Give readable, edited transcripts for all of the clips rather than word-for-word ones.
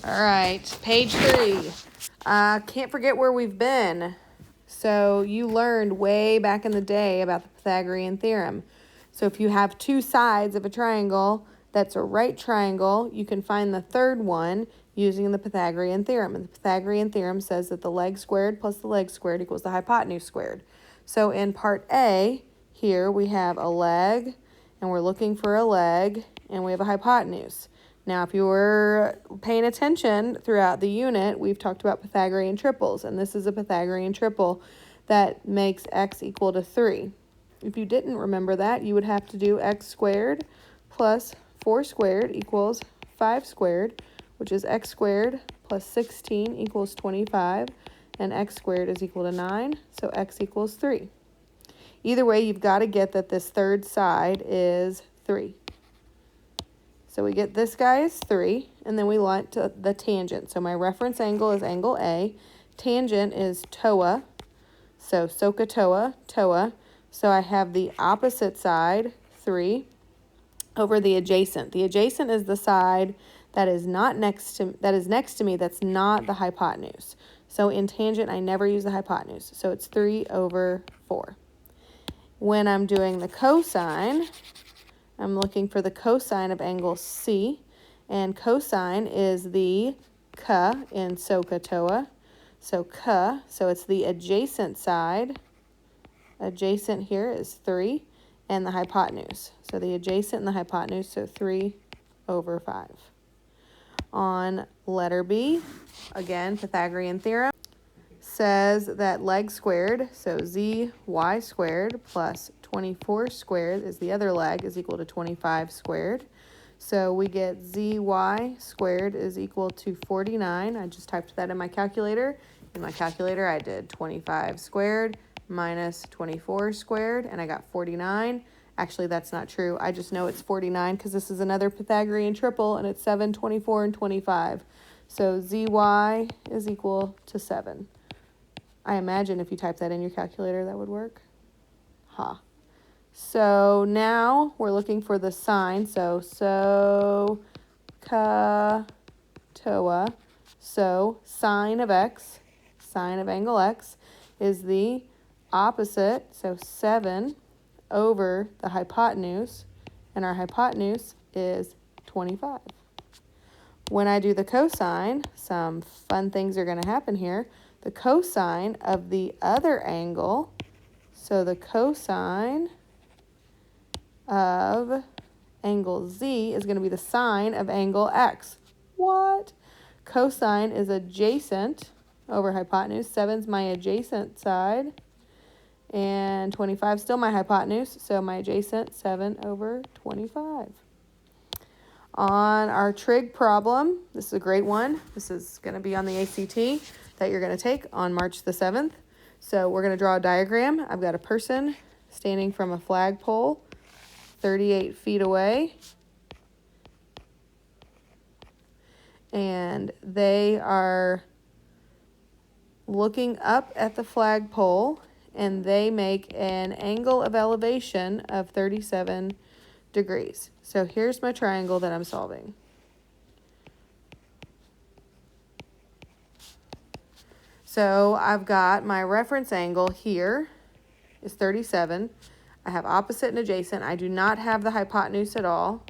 All right, page 3. Can't forget where we've been. So you learned way back in the day about the Pythagorean theorem. So if you have two sides of a triangle that's a right triangle, you can find the third one using the Pythagorean theorem. And the Pythagorean theorem says that the leg squared plus the leg squared equals the hypotenuse squared. So in part A, here we have a leg, and we're looking for a leg, and we have a hypotenuse. Now, if you were paying attention throughout the unit, we've talked about Pythagorean triples, and this is a Pythagorean triple that makes x equal to 3. If you didn't remember that, you would have to do x squared plus 4 squared equals 5 squared, which is x squared plus 16 equals 25, and x squared is equal to 9, so x equals 3. Either way, you've got to get that this third side is 3. So we get this guy is 3, and then we want the tangent. So my reference angle is angle A. Tangent is TOA. So SOHCAHTOA, TOA. So I have the opposite side, 3, over the adjacent. The adjacent is the side that is next to me, that's not the hypotenuse. So in tangent, I never use the hypotenuse. So it's 3 over 4. When I'm doing the cosine, I'm looking for the cosine of angle C, and cosine is the CA in SOHCAHTOA. So CA, so it's the adjacent side. Adjacent here is 3, and the hypotenuse. So the adjacent and the hypotenuse, so 3 over 5. On letter B, again, Pythagorean theorem says that leg squared, so zy squared plus 24 squared is the other leg, is equal to 25 squared. So we get zy squared is equal to 49. I just typed that in my calculator. In my calculator, I did 25 squared minus 24 squared, and I got 49. Actually, that's not true. I just know it's 49 because this is another Pythagorean triple, and it's 7, 24, and 25. So zy is equal to 7. I imagine if you type that in your calculator, that would work. So now we're looking for the sine. So SOHCAHTOA. So sine of x, sine of angle x, is the opposite. So 7 over the hypotenuse, and our hypotenuse is 25. When I do the cosine, some fun things are going to happen here. The cosine of the other angle, so the cosine of angle Z is going to be the sine of angle X. What? Cosine is adjacent over hypotenuse. 7's my adjacent side, and 25 is still my hypotenuse, so my adjacent, 7 over 25. On our trig problem, this is a great one. This is going to be on the ACT that you're going to take on March the 7th. So we're going to draw a diagram. I've got a person standing from a flagpole 38 feet away, and they are looking up at the flagpole, and they make an angle of elevation of 37 degrees. So here's my triangle that I'm solving. So I've got my reference angle here is 37. I have opposite and adjacent. I do not have the hypotenuse at all.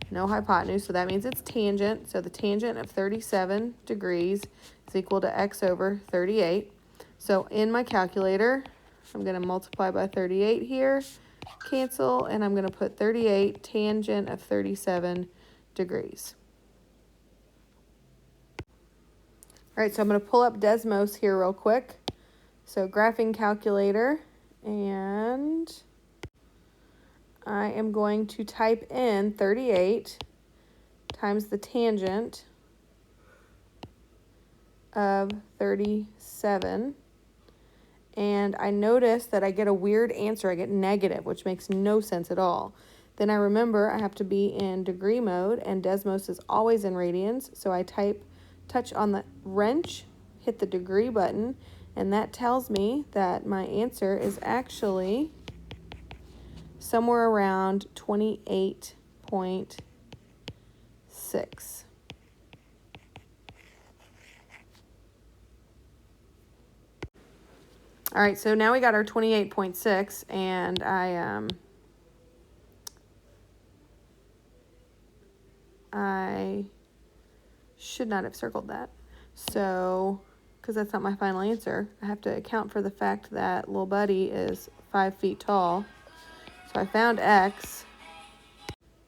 No hypotenuse, so that means it's tangent. So the tangent of 37 degrees is equal to x over 38. So in my calculator, I'm going to multiply by 38 here, cancel, and I'm going to put 38 tangent of 37 degrees. All right, so I'm going to pull up Desmos here real quick. So graphing calculator, and I am going to type in 38 times the tangent of 37. And I notice that I get a weird answer. I get negative, which makes no sense at all. Then I remember I have to be in degree mode, and Desmos is always in radians. So I touch on the wrench, hit the degree button, and that tells me that my answer is actually somewhere around 28.6. All right, so now we got our 28.6, and I should not have circled that. So, because that's not my final answer, I have to account for the fact that little buddy is 5 feet tall. So I found X,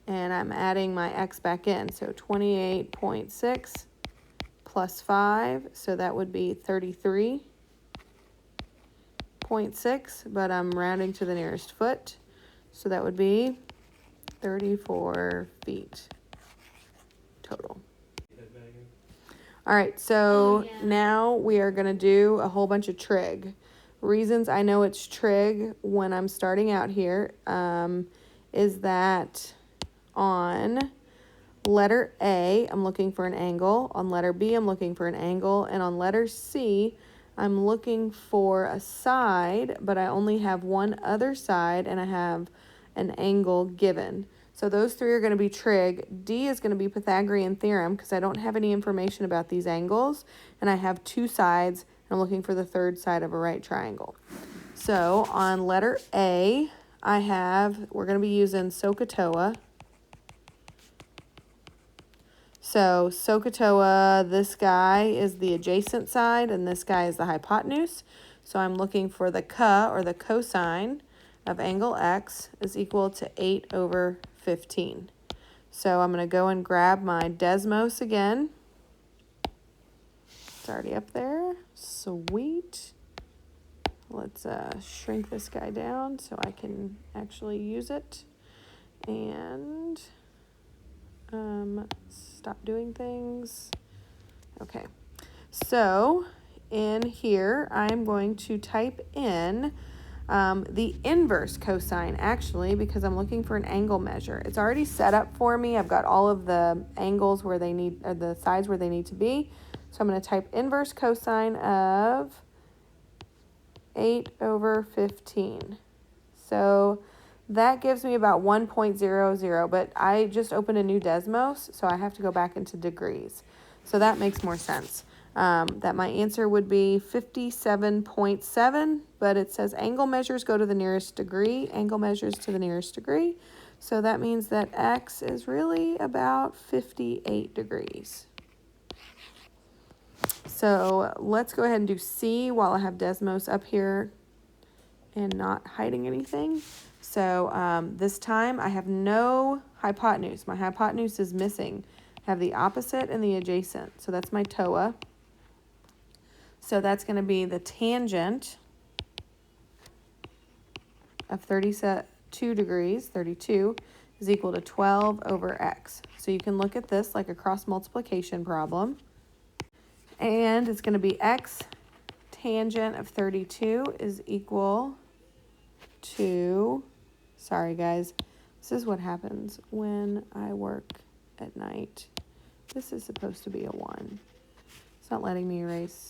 and I'm adding my X back in. So 28.6 plus 5, so that would be 33.6, but I'm rounding to the nearest foot. So that would be 34 feet total. All right, so now we are going to do a whole bunch of trig. Reasons I know it's trig when I'm starting out here is that on letter A, I'm looking for an angle. On letter B, I'm looking for an angle. And on letter C, I'm looking for a side, but I only have one other side, and I have an angle given. So those three are going to be trig. D is going to be Pythagorean theorem because I don't have any information about these angles, and I have two sides, and I'm looking for the third side of a right triangle. So on letter A, we're going to be using SOHCAHTOA. So SOHCAHTOA, this guy is the adjacent side, and this guy is the hypotenuse. So I'm looking for the or the cosine of angle X is equal to 8 over 15. So I'm going to go and grab my Desmos again. It's already up there. Sweet. Let's shrink this guy down so I can actually use it. And stop doing things. Okay. So in here, I'm going to type in the inverse cosine, actually, because I'm looking for an angle measure. It's already set up for me. I've got all of the angles where they need, or the sides where they need to be. So I'm going to type inverse cosine of 8 over 15. So that gives me about 1.00, but I just opened a new Desmos, so I have to go back into degrees. So that makes more sense. That my answer would be 57.7, but it says angle measures go to the nearest degree, angle measures to the nearest degree. So that means that X is really about 58 degrees. So let's go ahead and do C while I have Desmos up here and not hiding anything. So this time I have no hypotenuse. My hypotenuse is missing. I have the opposite and the adjacent. So that's my TOA. So that's going to be the tangent of 32 degrees, 32, is equal to 12 over x. So you can look at this like a cross multiplication problem. And it's going to be x tangent of 32 is equal to, sorry guys, this is what happens when I work at night. This is supposed to be a 1. It's not letting me erase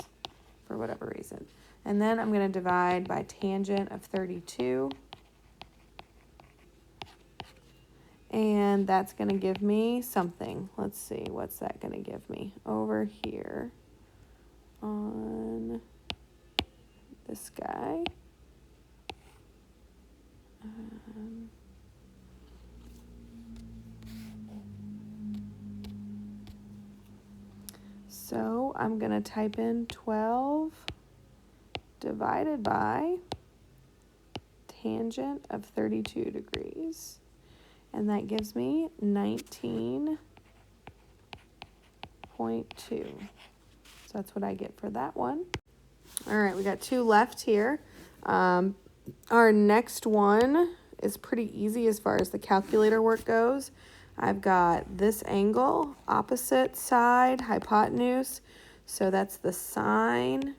for whatever reason. And then I'm going to divide by tangent of 32. And that's going to give me something. Let's see, what's that going to give me? Over here on this guy. So I'm going to type in 12 divided by tangent of 32 degrees. And that gives me 19.2. So that's what I get for that one. All right, we got 2 left here. Our next one is pretty easy as far as the calculator work goes. I've got this angle, opposite side, hypotenuse. So that's the sine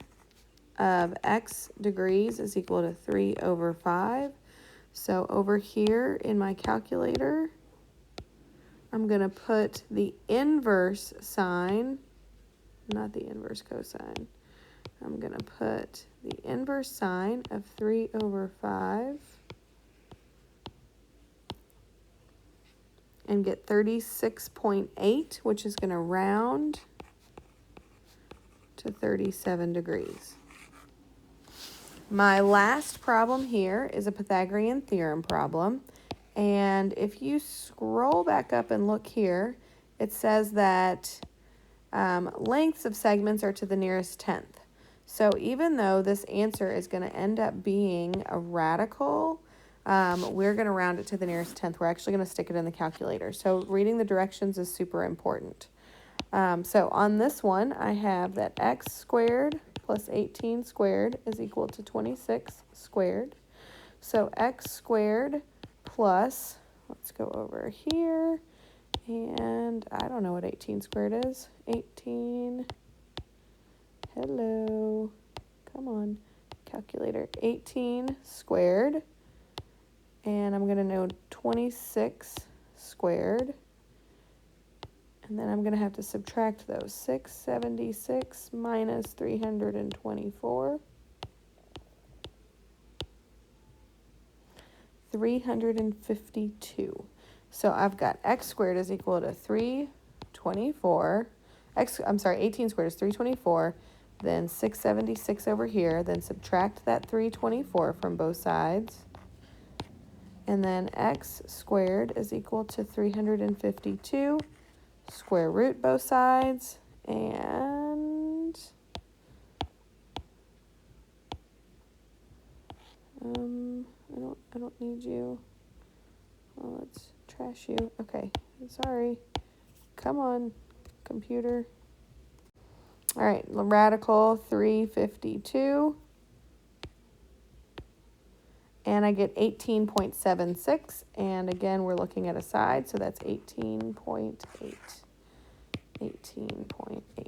of x degrees is equal to 3 over 5. So over here in my calculator, I'm going to put the inverse sine, not the inverse cosine. I'm going to put the inverse sine of 3 over 5 and get 36.8, which is going to round to 37 degrees. My last problem here is a Pythagorean theorem problem. And if you scroll back up and look here, it says that lengths of segments are to the nearest tenth. So even though this answer is going to end up being a radical, we're going to round it to the nearest tenth. We're actually going to stick it in the calculator. So reading the directions is super important. So on this one, I have that x squared plus 18 squared is equal to 26 squared. So x squared plus, let's go over here, and I don't know what 18 squared is. 18, hello, come on, calculator. 18 squared, and I'm going to know 26 squared. And then I'm going to have to subtract those. 676 minus 324. 352. So I've got x squared is equal to 324. 18 squared is 324. Then 676 over here. Then subtract that 324 from both sides. And then x squared is equal to 352. Square root both sides, and I don't need you. Oh, let's trash you. Okay, sorry. Come on, computer. All right, radical 352. And I get 18.76, and again, we're looking at a side, so that's 18.8. 18.8.